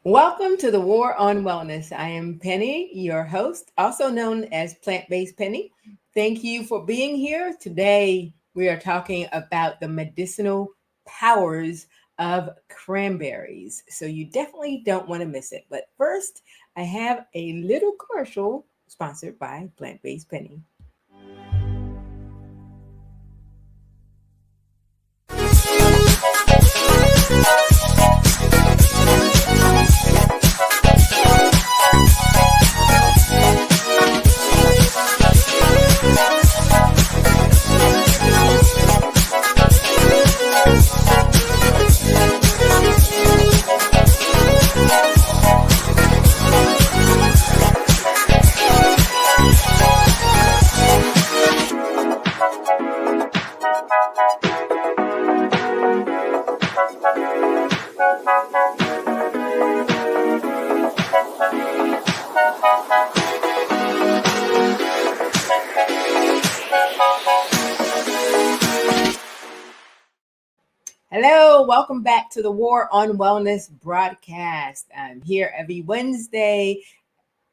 Welcome to the War on Wellness. I am Penny, your host, also known as Plant Based Penny. Thank you for being here. Today, we are talking about the medicinal powers of cranberries. So, you definitely don't want to miss it. But first, I have a little commercial sponsored by Plant Based Penny. Hello, welcome back to the War on Wellness broadcast. I'm here every Wednesday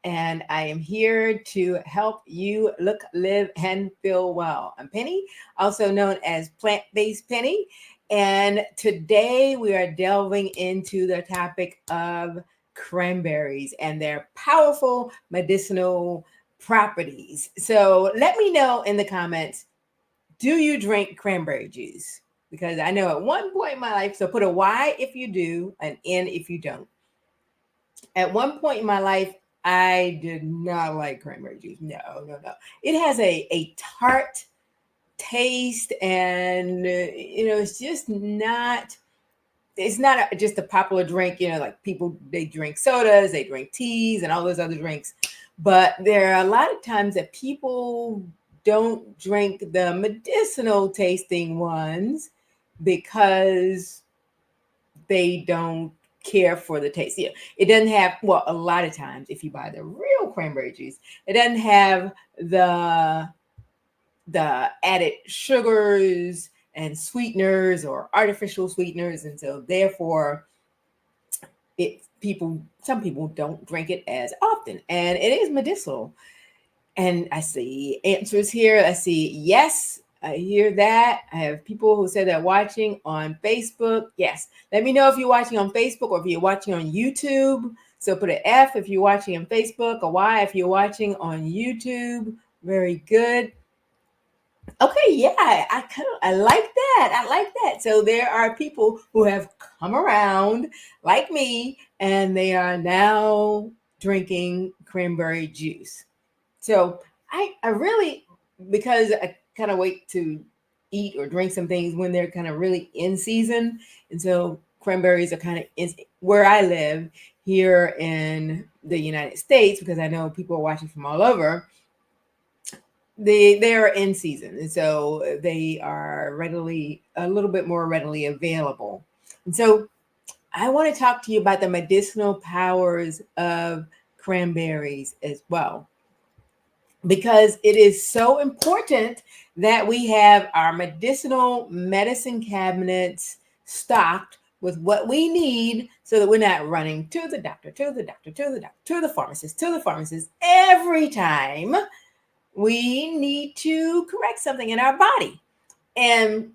and I am here to help you look, live, and feel well. I'm Penny, also known as Plant Based Penny. And today we are delving into the topic of cranberries and their powerful medicinal properties. So let me know in the comments, do you drink cranberry juice? Because I know at one point in my life, so put a Y if you do, an N if you don't. At one point in my life, I did not like cranberry juice. No, no, no. It has a tart taste, and it's just not. It's not just a popular drink. Like people, they drink sodas, they drink teas, and all those other drinks. But there are a lot of times that people don't drink the medicinal tasting ones because they don't care for the taste. Yeah, it doesn't have, well, a lot of times if you buy the real cranberry juice, it doesn't have the added sugars and sweeteners or artificial sweeteners, and so therefore some people don't drink it as often, and it is medicinal. And I see answers here. I see yes, I hear that. I have people who say they're watching on Facebook. Yes. Let me know if you're watching on Facebook or if you're watching on YouTube. So put an F if you're watching on Facebook, a Y if you're watching on YouTube. Very good. Okay, yeah, I like that. I like that. So there are people who have come around like me and they are now drinking cranberry juice. So I really, because I kind of wait to eat or drink some things when they're kind of really in season. And so cranberries are kind of where I live here in the United States, because I know people are watching from all over. They are in season, and so they are a little bit more readily available. And so I want to talk to you about the medicinal powers of cranberries as well, because it is so important that we have our medicinal medicine cabinets stocked with what we need so that we're not running to the doctor, to the doctor, to the doctor, to the pharmacist every time we need to correct something in our body. And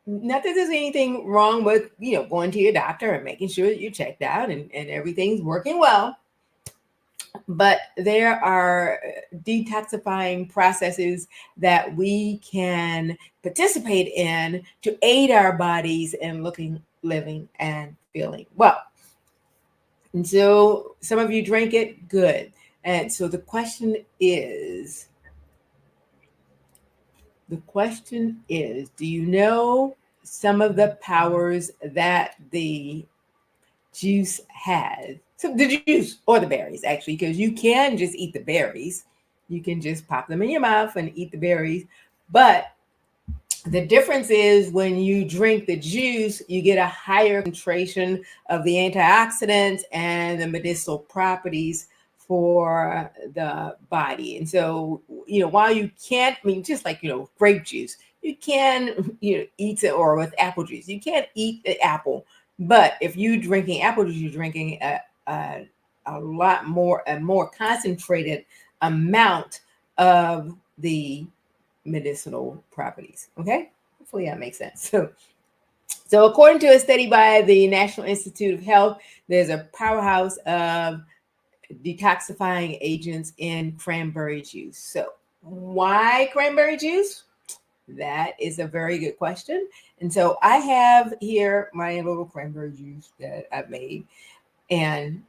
not that there's anything wrong with, going to your doctor and making sure that you're checked out and everything's working well. But there are detoxifying processes that we can participate in to aid our bodies in looking, living, and feeling well. And so some of you drink it, good. And so the question is, do you know some of the powers that the juice has? So the juice or the berries, actually, because you can just eat the berries. You can just pop them in your mouth and eat the berries. But the difference is when you drink the juice, you get a higher concentration of the antioxidants and the medicinal properties for the body. And so, while you can't, just like, grape juice, you can, eat it, or with apple juice, you can't eat the apple. But if you're drinking apple juice, you're drinking a more concentrated amount of the medicinal properties. Okay, hopefully that makes sense. So according to a study by the National Institute of Health, there's a powerhouse of detoxifying agents in cranberry juice. So why cranberry juice? That is a very good question. And so I have here my little cranberry juice that I've made, and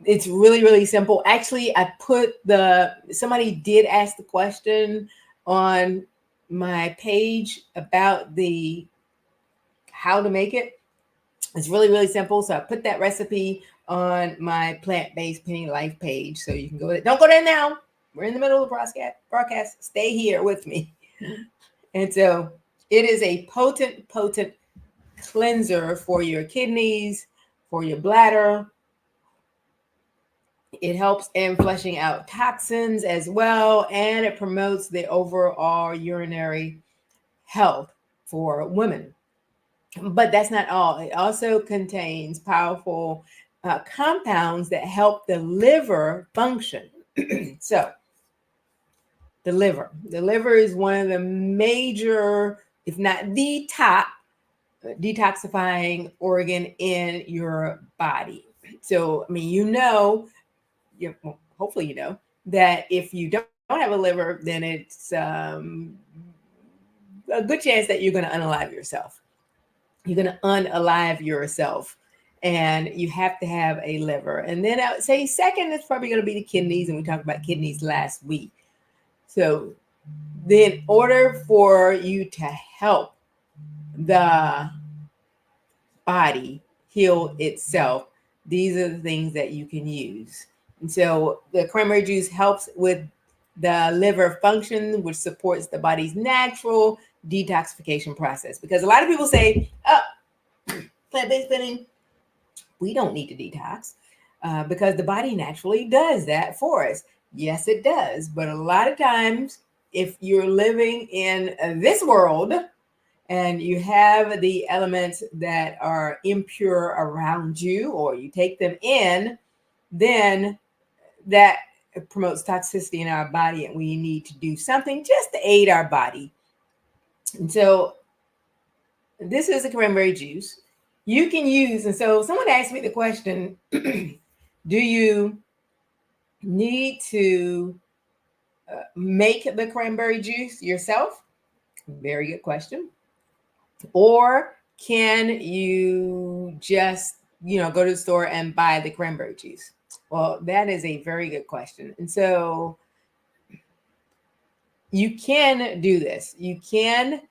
it's really, really simple. Actually, somebody did ask the question on my page about the how to make it. It's really, really simple. So I put that recipe on my plant-based penny life page. So you can go there. Don't go there now. We're in the middle of the broadcast. Stay here with me. And so it is a potent cleanser for your kidneys, for your bladder. It helps in flushing out toxins as well, and it promotes the overall urinary health for women. But that's not all. It also contains powerful compounds that help the liver function. So the liver is one of the major, if not the top, detoxifying organ in your body. So, I mean, hopefully you know that if you don't have a liver, then it's a good chance that you're going to unalive yourself. You're going to unalive yourself, and you have to have a liver. And then I would say second is probably going to be the kidneys, and we talked about kidneys last week. So then in order for you to help the body heal itself, these are the things that you can use. And so the cranberry juice helps with the liver function, which supports the body's natural detoxification process. Because a lot of people say, oh, plant-based spinning, we don't need to detox because the body naturally does that for us. Yes, it does. But a lot of times, if you're living in this world and you have the elements that are impure around you, or you take them in, then that promotes toxicity in our body, and we need to do something just to aid our body. And so this is a cranberry juice you can use. And so someone asked me the question, do you need to make the cranberry juice yourself? Very good question. Or can you just, go to the store and buy the cranberry juice? Well, that is a very good question. And so you can do this. You can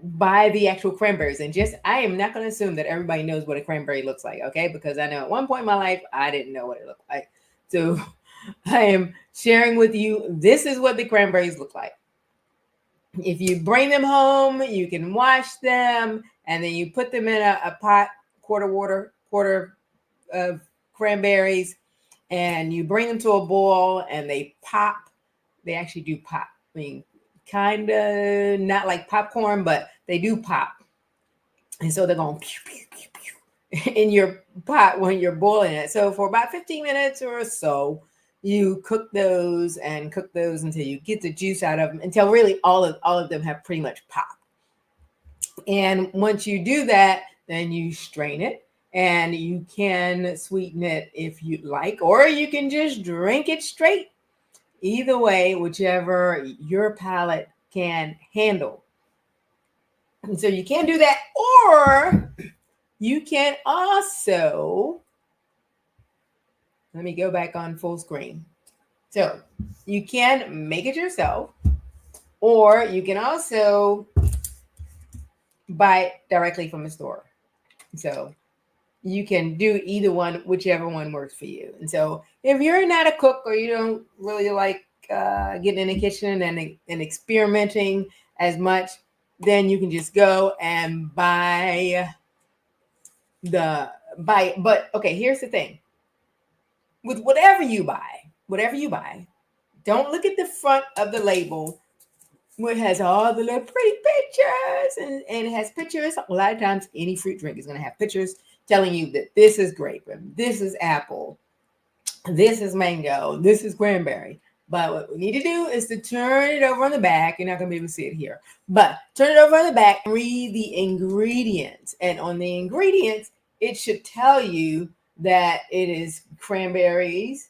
buy the actual cranberries. And I am not going to assume that everybody knows what a cranberry looks like, okay? Because I know at one point in my life, I didn't know what it looked like. So I am sharing with you, this is what the cranberries look like. If you bring them home, you can wash them, and then you put them in a pot, quarter of cranberries, and you bring them to a boil, and they pop. They actually do pop. I mean, kind of not like popcorn, but they do pop. And so they're going pew, pew, pew, pew, in your pot when you're boiling it. So for about 15 minutes or so, you cook those until you get the juice out of them, until really all of them have pretty much popped. And once you do that, then you strain it, and you can sweeten it if you'd like, or you can just drink it straight. Either way, whichever your palate can handle. And so you can do that, or you can also, let me go back on full screen. So you can make it yourself, or you can also buy it directly from the store. So you can do either one, whichever one works for you. And so if you're not a cook, or you don't really like getting in the kitchen and experimenting as much, then you can just go and buy. But okay, here's the thing. With whatever you buy, don't look at the front of the label where it has all the little pretty pictures, and it has pictures. A lot of times any fruit drink is going to have pictures. telling you that this is grape and this is apple, this is mango, this is cranberry. But what we need to do is to turn it over on the back. You're not going to be able to see it here, but turn it over on the back and read the ingredients. And on the ingredients, it should tell you that it is cranberries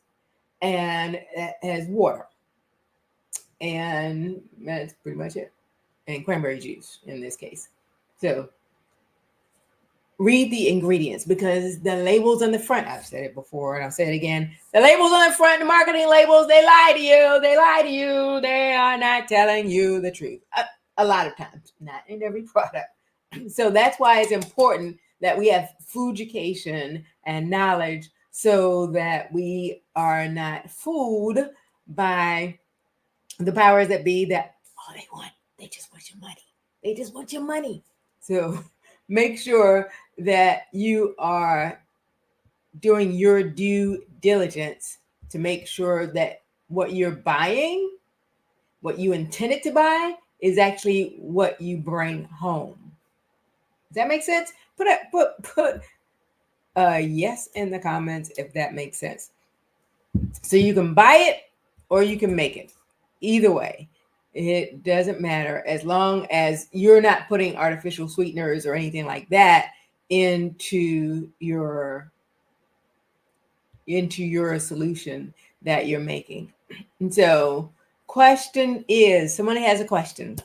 and it has water. And that's pretty much it. And cranberry juice in this case. So read the ingredients, because the labels on the front, I've said it before and I'll say it again, the labels on the front, the marketing labels, they lie to you. They lie to you. They are not telling you the truth. A lot of times, not in every product. So that's why it's important that we have food education and knowledge, so that we are not fooled by the powers that be, that all they want, they just want your money. They just want your money. So make sure that you are doing your due diligence to make sure that what you're buying, what you intended to buy, is actually what you bring home. Does that make sense? Put a yes in the comments if that makes sense. So you can buy it or you can make it. Either way, it doesn't matter, as long as you're not putting artificial sweeteners or anything like that into your solution that you're making. And so, question is, someone has a question.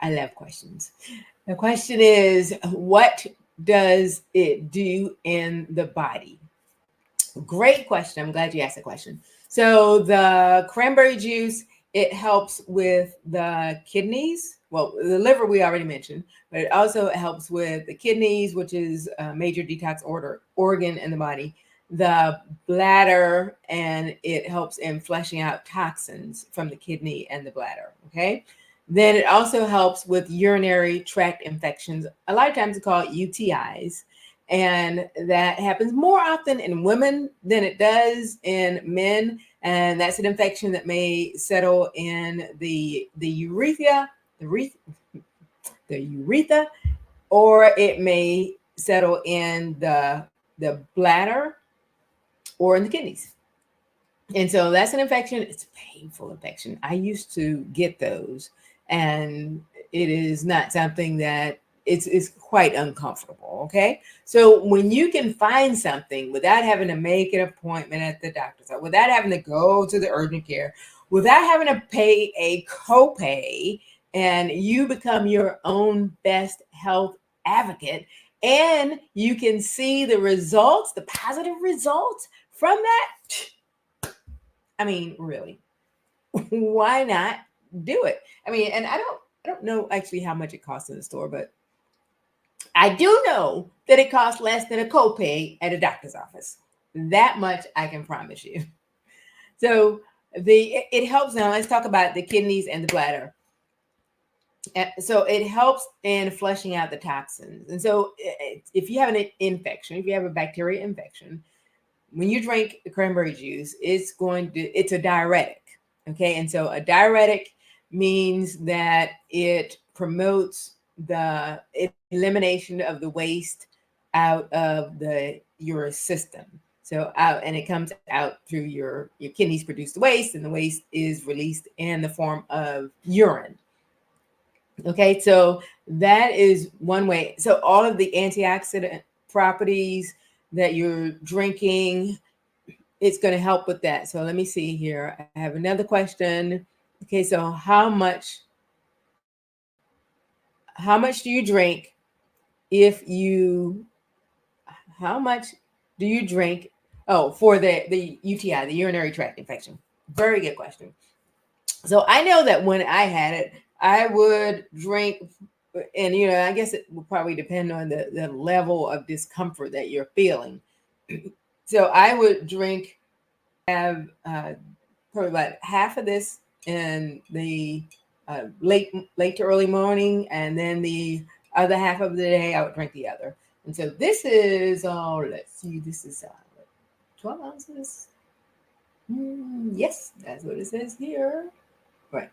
I love questions. The question is, what does it do in the body? Great question. I'm glad you asked the question. So the cranberry juice, it helps with the kidneys. Well, the liver we already mentioned, but it also helps with the kidneys, which is a major detox organ in the body, the bladder, and it helps in flushing out toxins from the kidney and the bladder. Okay. Then it also helps with urinary tract infections. A lot of times it's called UTIs. And that happens more often in women than it does in men. And that's an infection that may settle in the urethra, or it may settle in the bladder or in the kidneys. And so that's an infection. It's a painful infection. I used to get those, and it is not something that it's quite uncomfortable. Okay. So when you can find something without having to make an appointment at the doctor's office, without having to go to the urgent care, without having to pay a copay, and you become your own best health advocate, and you can see the results, the positive results from that. I mean, really, why not do it? I mean, and I don't know actually how much it costs in the store, but I do know that it costs less than a copay at a doctor's office. That much I can promise you. So it helps. Now let's talk about the kidneys and the bladder. So it helps in flushing out the toxins. And so if you have an infection, if you have a bacteria infection, when you drink the cranberry juice, it's a diuretic. Okay. And so a diuretic means that it promotes the elimination of the waste out of your system. So and it comes out through your kidneys produce the waste, and the waste is released in the form of urine. Okay, so that is one way. So all of the antioxidant properties that you're drinking, it's going to help with that. So let me see here. I have another question. Okay, so how much do you drink how much do you drink for the UTI, the urinary tract infection? Very good question. So I know that when I had it, I would drink, and I guess it will probably depend on the level of discomfort that you're feeling. So I would have probably about half of this in the late to early morning, and then the other half of the day I would drink the other. And so this is let's see, this is 12 ounces. Yes, that's what it says here. Right.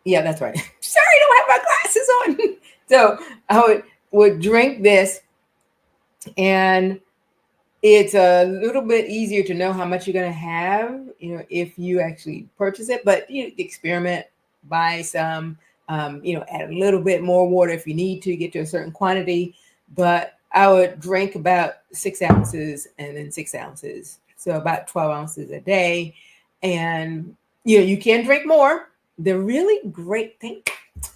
Yeah, that's right. Sorry, I don't have my glasses on. So I would drink this And it's a little bit easier to know how much you're going to have, if you actually purchase it. But experiment, buy some, add a little bit more water if you need to get to a certain quantity. But I would drink about 6 ounces and then 6 ounces, so about 12 ounces a day. And you can drink more. The really great thing,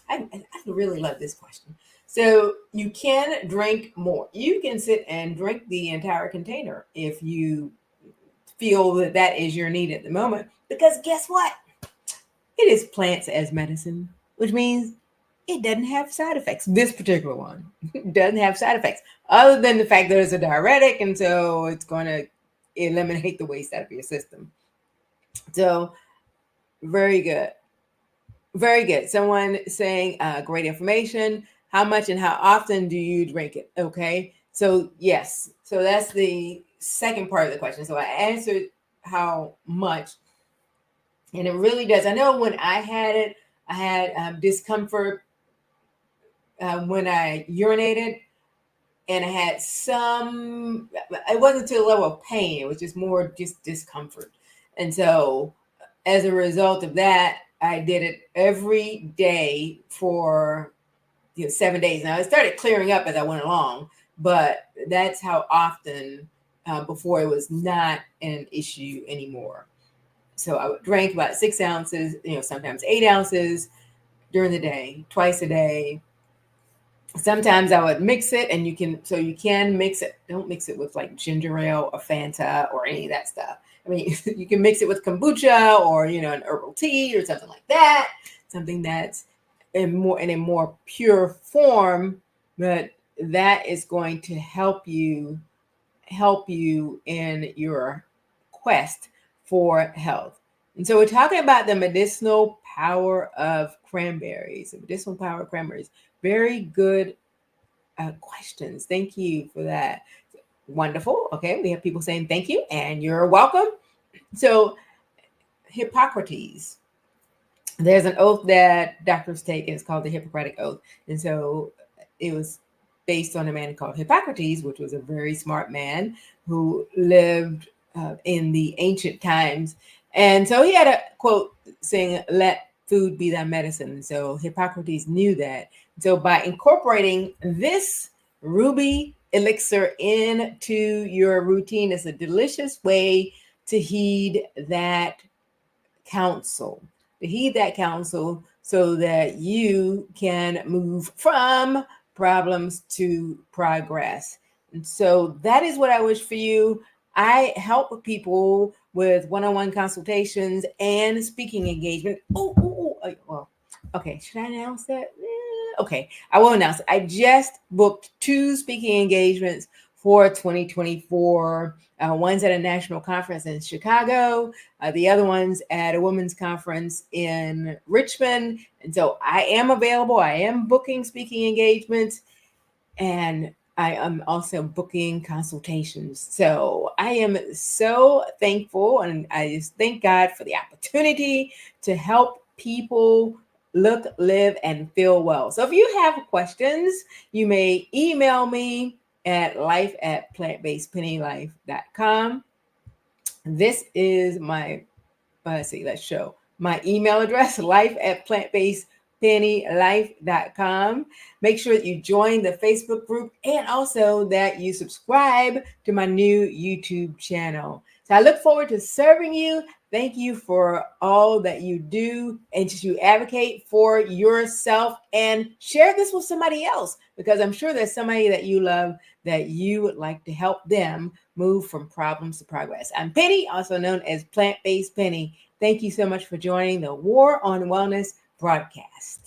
I really love this question. So you can drink more. You can sit and drink the entire container if you feel that that is your need at the moment. Because guess what? It is plants as medicine, which means it doesn't have side effects. This particular one doesn't have side effects, other than the fact that it's a diuretic, and so it's going to eliminate the waste out of your system. So very good. Very good. Someone saying great information. How much and how often do you drink it? Okay. So, yes. So that's the second part of the question. So I answered how much. And it really does. I know when I had it, I had discomfort when I urinated. And I had some, it wasn't to the level of pain. It was just more just discomfort. And so as a result of that, I did it every day for 7 days. Now it started clearing up as I went along, but that's how often before it was not an issue anymore. So I would drink about 6 ounces, sometimes 8 ounces during the day, twice a day. Sometimes I would mix it, and you can mix it. Don't mix it with like ginger ale or Fanta or any of that stuff. I mean, you can mix it with kombucha or, an herbal tea or something like that. Something that's in a more pure form, but that is going to help you in your quest for health. And so we're talking about the medicinal power of cranberries. The medicinal power of cranberries. Very good questions. Thank you for that. Wonderful. Okay, we have people saying thank you and you're welcome. So Hippocrates, there's an oath that doctors take, and it's called the Hippocratic Oath. And so it was based on a man called Hippocrates, which was a very smart man who lived in the ancient times. And so he had a quote saying, "Let food be thy medicine." So Hippocrates knew that. So by incorporating this ruby elixir into your routine, is a delicious way to heed that counsel. So that you can move from problems to progress. And so that is what I wish for you. I help people with one-on-one consultations and speaking engagement. Well, okay. Should I announce that? Okay, I will announce it. I just booked 2 speaking engagements for 2024. One's at a national conference in Chicago, the other one's at a women's conference in Richmond. And so I am available. I am booking speaking engagements, and I am also booking consultations. So I am so thankful, and I just thank God for the opportunity to help people look, live, and feel well. So if you have questions, you may email me at life@plantbasedpennylife.com. This is my, let's show my email address, life@plantbasedpennylife.com. Make sure that you join the Facebook group and also that you subscribe to my new YouTube channel. So I look forward to serving you. Thank you for all that you do and to advocate for yourself, and share this with somebody else, because I'm sure there's somebody that you love that you would like to help them move from problems to progress. I'm Penny, also known as Plant-Based Penny. Thank you so much for joining the War on Wellness broadcast.